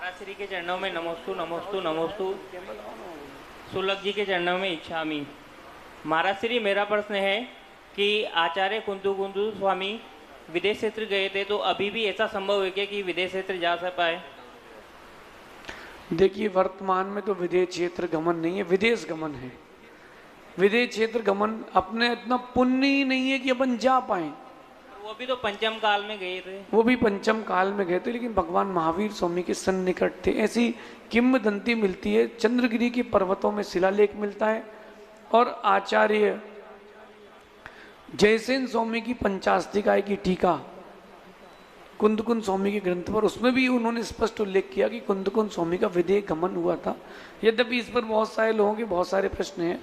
माराश्री के चरणों में नमोस्तु नमोस्तु नमोस्तु। सुलभ जी के चरणों में इच्छामि। माराश्री, मेरा प्रश्न है कि आचार्य कुंतु कुंतु स्वामी विदेश क्षेत्र गए थे, तो अभी भी ऐसा संभव है क्या कि विदेश क्षेत्र जा पाए? देखिए, वर्तमान में तो विदेश क्षेत्र गमन नहीं है, विदेश गमन है। विदेश क्षेत्र गमन अपने इतना पुण्य ही नहीं है कि अपन जा पाए। वो भी तो पंचम काल में गए थे। वो भी पंचम काल में गए थे, लेकिन भगवान महावीर स्वामी के सन्निकट थे। ऐसी किंवदंती मिलती है, चंद्रगिरी के पर्वतों में शिलालेख मिलता है, और आचार्य जयसेन स्वामी की पंचास्तिकाय की टीका कुंदकुंद स्वामी के ग्रंथ पर, उसमें भी उन्होंने स्पष्ट उल्लेख किया कि कुंदकुंद स्वामी का विदेह गमन हुआ था। यद्यपि इस पर बहुत सारे लोगों के बहुत सारे प्रश्न हैं,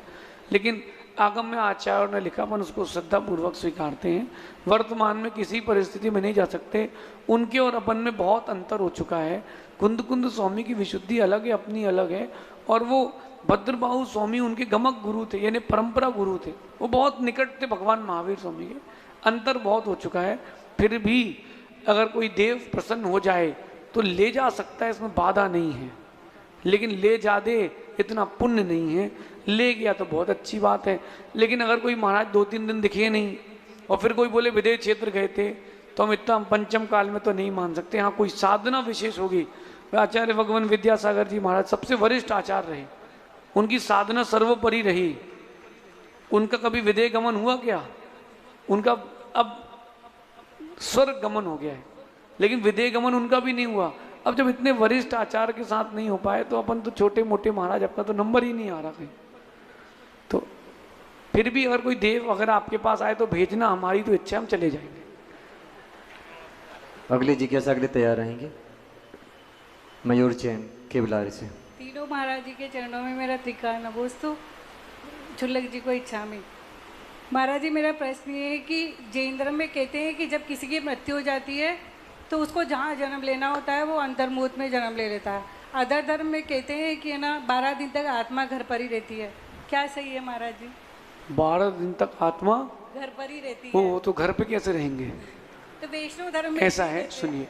लेकिन आगम में आचार्यों ने लिखा, अपन उसको श्रद्धापूर्वक स्वीकारते हैं। वर्तमान में किसी परिस्थिति में नहीं जा सकते, उनके और अपन में बहुत अंतर हो चुका है। कुंदकुंद स्वामी की विशुद्धि अलग है, अपनी अलग है, और वो भद्रबाहु स्वामी उनके गमक गुरु थे, यानी परंपरा गुरु थे। वो बहुत निकट थे भगवान महावीर स्वामी के, अंतर बहुत हो चुका है। फिर भी अगर कोई देव प्रसन्न हो जाए तो ले जा सकता है, इसमें बाधा नहीं है, लेकिन ले जा दे इतना पुण्य नहीं है। ले गया तो बहुत अच्छी बात है, लेकिन अगर कोई महाराज 2-3 दिन दिखे नहीं और फिर कोई बोले विदेश क्षेत्र गए थे, तो हम इतना पंचम काल में तो नहीं मान सकते। हाँ, कोई साधना विशेष होगी। आचार्य भगवान विद्यासागर जी महाराज सबसे वरिष्ठ आचार्य रहे, उनकी साधना सर्वोपरि रही। उनका कभी विदेह गमन हुआ क्या? उनका अब स्वर्ग गमन हो गया है, लेकिन विदेह गमन उनका भी नहीं हुआ। अब जब इतने वरिष्ठ आचार्य के साथ नहीं हो पाए, तो अपन तो छोटे मोटे महाराज, अपना तो नंबर ही नहीं आ रहा कहीं। तो फिर भी अगर कोई देव अगर आपके पास आए तो भेजना, हमारी तो इच्छा, हम चले जाएंगे। अगली जिज्ञासा अगले तैयार रहेंगे। मयूर चैन के बिलारी से। तीनों महाराज जी के चरणों में मेरा त्रिकाल नमोस्तु। चुल्लक जी को इच्छा में। महाराज जी, मेरा प्रश्न ये है कि जैन धर्म में कहते हैं कि जब किसी की मृत्यु हो जाती है तो उसको जहाँ जन्म लेना होता है वो अंतर्मुहूर्त में जन्म ले लेता है। अदर धर्म में कहते हैं कि ना 12 दिन तक आत्मा घर पर ही रहती है। क्या सही है महाराज जी? 12 दिन तक आत्मा घर पर ही रहती है। वो तो घर पे कैसे रहेंगे? तो वैष्णव धर्म में ऐसा है, सुनिए,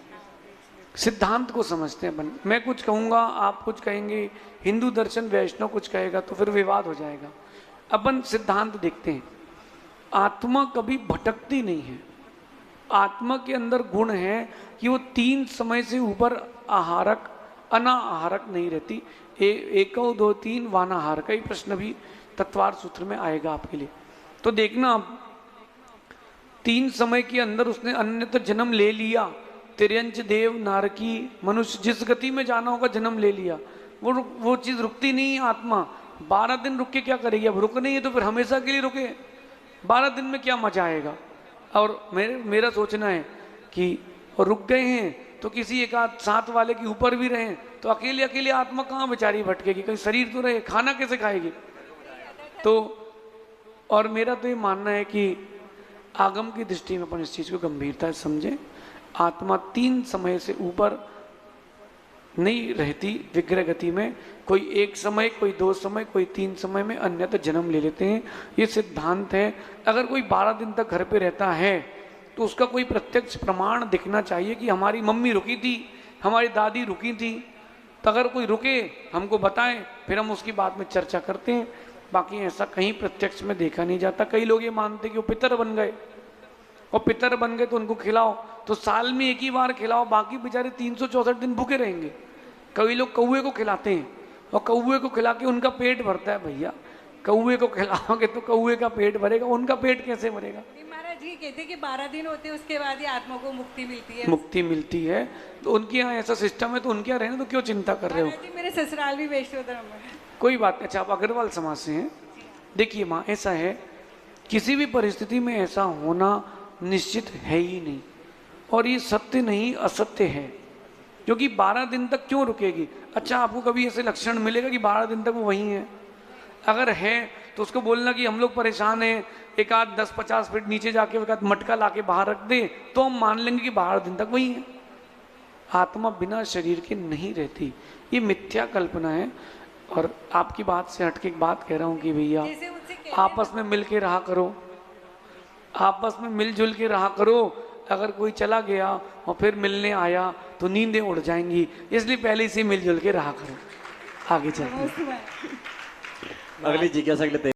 सिद्धांत को समझते हैं अपन। मैं कुछ कहूँगा, आप कुछ कहेंगे, हिंदू दर्शन वैष्णव कुछ कहेगा, तो फिर विवाद हो जाएगा। अपन सिद्धांत देखते हैं। आत्मा कभी भटकती नहीं है। आत्मा के अंदर गुण है कि वो 3 समय से ऊपर आहारक अनाहारक नहीं रहती। एको 2 3 वानाहार का ही प्रश्न भी तत्वार सूत्र में आएगा आपके लिए। तो देखना, अब 3 समय के अंदर उसने अन्यत्र जन्म ले लिया। तिर्यंच देव नारकी मनुष्य, जिस गति में जाना होगा जन्म ले लिया। वो चीज़ रुकती नहीं। आत्मा 12 दिन रुक के क्या करेगी? अब रुक नहीं है तो फिर हमेशा के लिए रुके। 12 दिन में क्या मजा आएगा? और मेरा सोचना है कि रुक गए हैं तो किसी एक आध साथ वाले के ऊपर भी रहें, तो अकेले अकेले आत्मा कहाँ बेचारी भटकेगी? कहीं शरीर तो रहे, खाना कैसे खाएगी? तो और मेरा तो ये मानना है कि आगम की दृष्टि में अपन इस चीज़ को गंभीरता से समझें। आत्मा 3 समय से ऊपर नहीं रहती विग्रह गति में। कोई 1 समय, कोई 2 समय, कोई 3 समय में अन्यथा जन्म ले लेते हैं। ये सिद्धांत है। अगर कोई 12 दिन तक घर पे रहता है तो उसका कोई प्रत्यक्ष प्रमाण दिखना चाहिए कि हमारी मम्मी रुकी थी, हमारी दादी रुकी थी। तो अगर कोई रुके, हमको बताएं, फिर हम उसकी बात में चर्चा करते हैं। बाकी ऐसा कहीं प्रत्यक्ष में देखा नहीं जाता। कई लोग ये मानते कि वो पितर बन गए, और पितर बन गए तो उनको खिलाओ, तो साल में 1 ही बार खिलाओ, बाकी बेचारे 364 दिन भूखे रहेंगे। कई लोग कौवे को खिलाते हैं, और कौवे को खिला के उनका पेट भरता है। भैया, कौवे को खिलाओगे तो कौवे का पेट भरेगा, उनका पेट कैसे भरेगा? महाराज जी कहते हैं कि 12 दिन होते हैं, उसके बाद ही आत्मा को मुक्ति मिलती है। मुक्ति मिलती है, तो उनके यहाँ ऐसा सिस्टम है, तो उनके यहाँ रहने तो क्यों चिंता कर रहे हो? मेरे ससुराल भी वैष्णव धर्म है। कोई बात नहीं। अच्छा, आप अग्रवाल समाज से हैं। देखिए माँ, ऐसा है, किसी भी परिस्थिति में ऐसा होना निश्चित है ही नहीं, और ये सत्य नहीं असत्य है। क्योंकि 12 दिन तक क्यों रुकेगी? अच्छा, आपको कभी ऐसे लक्षण मिलेगा कि 12 दिन तक वो वहीं है? अगर है तो उसको बोलना कि हम लोग परेशान हैं, एक आध 10-50 फीट नीचे जाके एक आध मटका लाके बाहर रख दे, तो हम मान लेंगे कि 12 दिन तक वहीं है। आत्मा बिना शरीर के नहीं रहती, ये मिथ्या कल्पना है। और आपकी बात से हटके एक बात कह रहा हूँ कि भैया, आपस में मिल के रहा करो, आपस में मिलजुल के रहा करो। अगर कोई चला गया और फिर मिलने आया तो नींदें उड़ जाएंगी, इसलिए पहले से मिलजुल के रहा करो। आगे चलते हैं। नमस्ते। अगली जिज्ञासा के लिए